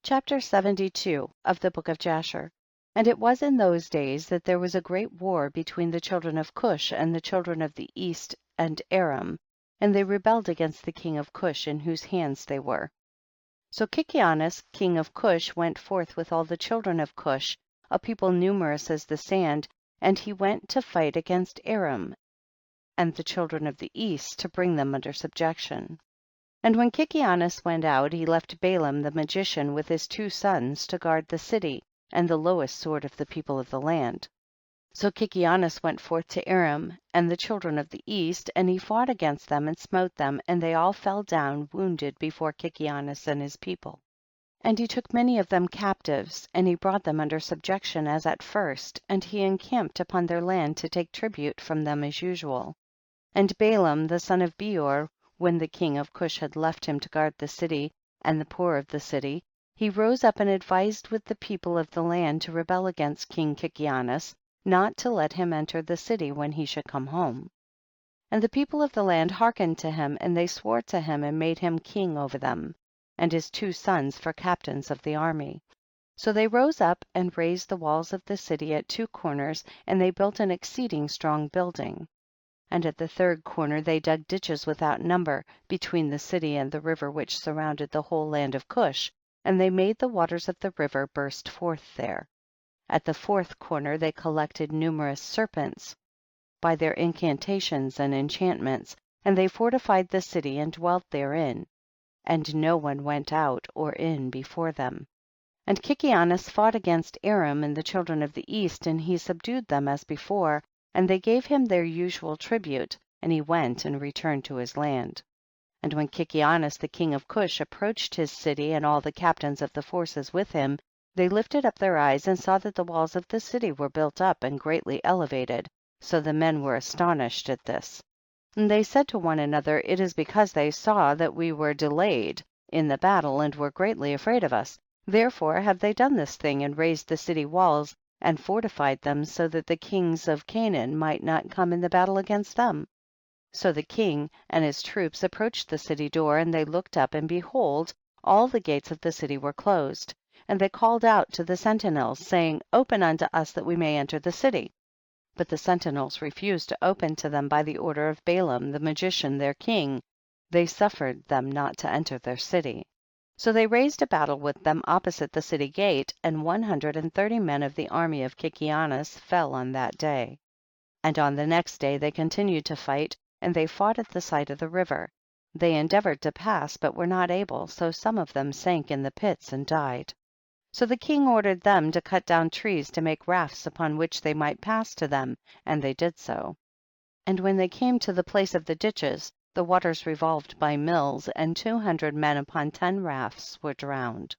Chapter 72 of the Book of Jasher. And it was in those days that there was a great war between the children of Cush and the children of the east and Aram, and they rebelled against the king of Cush in whose hands they were. So Kikianus king of Cush went forth with all the children of Cush, a people numerous as the sand, and he went to fight against Aram and the children of the east, to bring them under subjection. And when Kikianus went out, he left Balaam the magician with his 2 sons to guard the city and the lowest sort of the people of the land. So Kikianus went forth to Aram and the children of the east, and he fought against them and smote them, and they all fell down wounded before Kikianus and his people. And he took many of them captives, and he brought them under subjection as at first, and he encamped upon their land to take tribute from them as usual. And Balaam the son of Beor, when the king of Cush had left him to guard the city and the poor of the city, he rose up and advised with the people of the land to rebel against king Kikianus, not to let him enter the city when he should come home. And the people of the land hearkened to him, and they swore to him and made him king over them, and his 2 sons for captains of the army. So they rose up and raised the walls of the city at 2 corners, and they built an exceeding strong building. And at the 3rd corner they dug ditches without number, between the city and the river which surrounded the whole land of Cush, and they made the waters of the river burst forth there. At the 4th corner they collected numerous serpents by their incantations and enchantments, and they fortified the city and dwelt therein, and no one went out or in before them. And Kikianus fought against Aram and the children of the east, and he subdued them as before, and they gave him their usual tribute, and he went and returned to his land. And when Kikianus the king of Cush approached his city and all the captains of the forces with him, they lifted up their eyes and saw that the walls of the city were built up and greatly elevated, so the men were astonished at this. And they said to one another, it is because they saw that we were delayed in the battle and were greatly afraid of us, therefore have they done this thing and raised the city walls and fortified them, so that the kings of Canaan might not come in the battle against them. So the king and his troops approached the city door, and they looked up, and behold, all the gates of the city were closed. And they called out to the sentinels, saying, open unto us that we may enter the city. But the sentinels refused to open to them by the order of Balaam the magician their king, they suffered them not to enter their city. So they raised a battle with them opposite the city gate, and 130 men of the army of Kikianus fell on that day. And on the next day they continued to fight, and they fought at the side of the river. They endeavored to pass, but were not able, so some of them sank in the pits and died. So the king ordered them to cut down trees to make rafts upon which they might pass to them, and they did so. And when they came to the place of the ditches, the waters revolved by mills, and 200 men upon 10 rafts were drowned.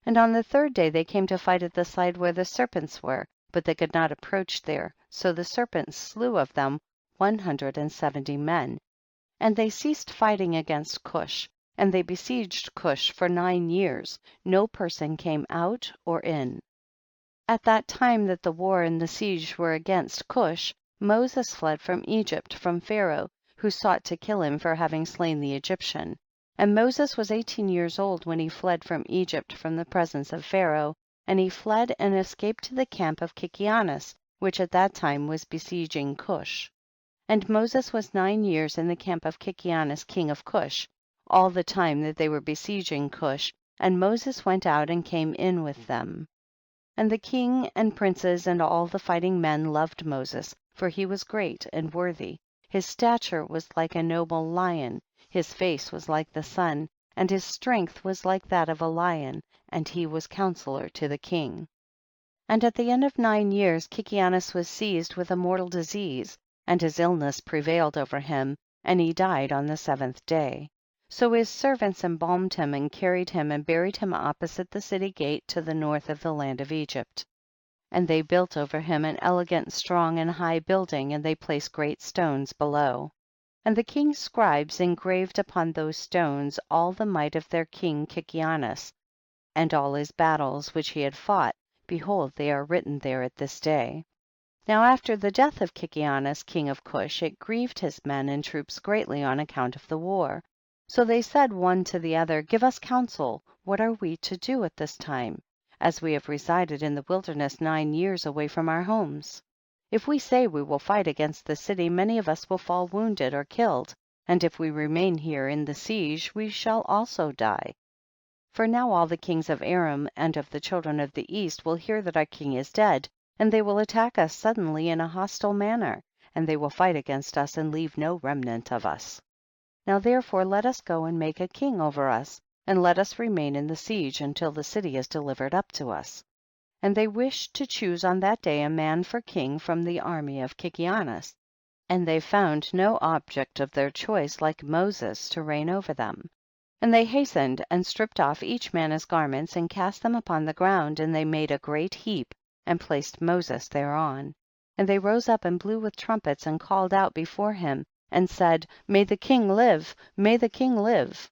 And on the 3rd day they came to fight at the side where the serpents were, but they could not approach there, so the serpents slew of them 170 men. And they ceased fighting against Cush, and they besieged Cush for 9 years, no person came out or in. At that time that the war and the siege were against Cush, Moses fled from Egypt from Pharaoh, who sought to kill him for having slain the Egyptian. And Moses was 18 years old when he fled from Egypt from the presence of Pharaoh, and he fled and escaped to the camp of Kikianus, which at that time was besieging Cush. And Moses was 9 years in the camp of Kikianus king of Cush, all the time that they were besieging Cush, and Moses went out and came in with them. And the king and princes and all the fighting men loved Moses, for he was great and worthy. His stature was like a noble lion, his face was like the sun, and his strength was like that of a lion, and he was counselor to the king. And at the end of 9 years Kikianus was seized with a mortal disease, and his illness prevailed over him, and he died on the 7th day. So his servants embalmed him and carried him and buried him opposite the city gate to the north of the land of Egypt. And they built over him an elegant, strong and high building, and they placed great stones below. And the king's scribes engraved upon those stones all the might of their king Kikianus, and all his battles which he had fought, behold they are written there at this day. Now after the death of Kikianus king of Cush, it grieved his men and troops greatly on account of the war. So they said one to the other, give us counsel, what are we to do at this time, as we have resided in the wilderness 9 years away from our homes? If we say we will fight against the city, many of us will fall wounded or killed, and if we remain here in the siege, we shall also die. For now all the kings of Aram and of the children of the east will hear that our king is dead, and they will attack us suddenly in a hostile manner, and they will fight against us and leave no remnant of us. Now therefore let us go and make a king over us, and let us remain in the siege until the city is delivered up to us. And they wished to choose on that day a man for king from the army of Kikianus, and they found no object of their choice like Moses to reign over them. And they hastened and stripped off each man his garments and cast them upon the ground, and they made a great heap and placed Moses thereon. And they rose up and blew with trumpets and called out before him and said, may the king live, may the king live.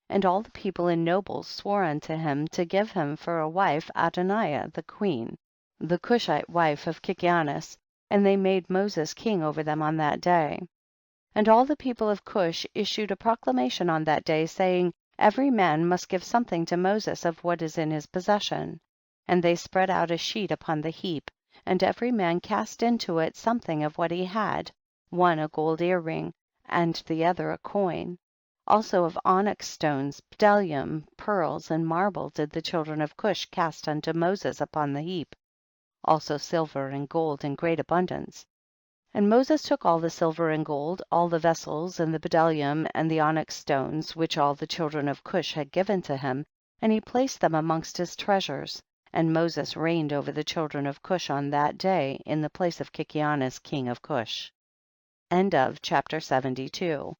And all the people and nobles swore unto him to give him for a wife Adoniah the queen, the Cushite wife of Kikianus, and they made Moses king over them on that day. And all the people of Cush issued a proclamation on that day, saying, every man must give something to Moses of what is in his possession. And they spread out a sheet upon the heap, and every man cast into it something of what he had, one a gold earring, and the other a coin. Also of onyx stones, bdellium, pearls, and marble did the children of Cush cast unto Moses upon the heap, also silver and gold in great abundance. And Moses took all the silver and gold, all the vessels, and the bdellium and the onyx stones, which all the children of Cush had given to him, and he placed them amongst his treasures. And Moses reigned over the children of Cush on that day in the place of Kikianus king of Cush. Chapter 72.